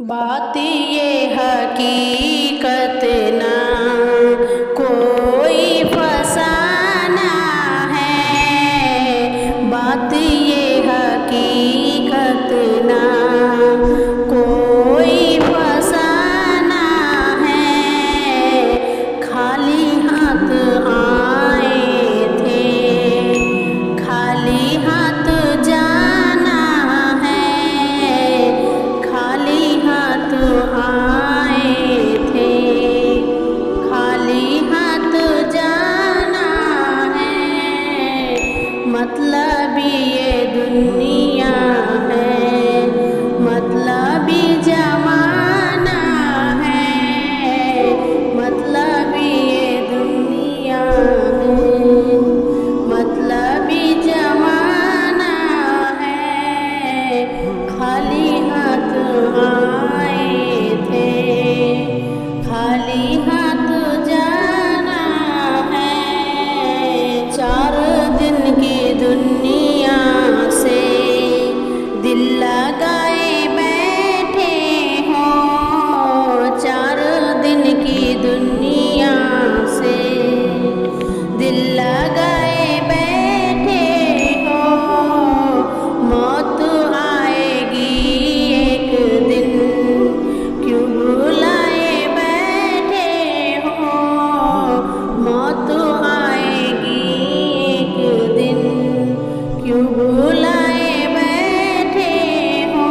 बात ये हकीकत ना कोई फसाना है। बात ये हकीकत ना कोई फसाना है। खाली हाथ आए थे, खाली हाथ जाना है। खाली हाथ आए थे, खाली हाथ जाना है। मतलब ये दुनिया है, मतलब जमाना है। मतलब ये दुनिया है, मतलब जमाना है। खाली हाथ आए थे, खाली हाथ जाना है। 4 दिन की दुनिया से दिल लगाए बैठे हो। 4 दिन की दुनिया से दिल लगाए बैठे हो। मौत आएगी एक दिन, क्यों बुलाए बैठे हो। मौत आएगी एक दिन, क्यों बुलाए बैठे हो।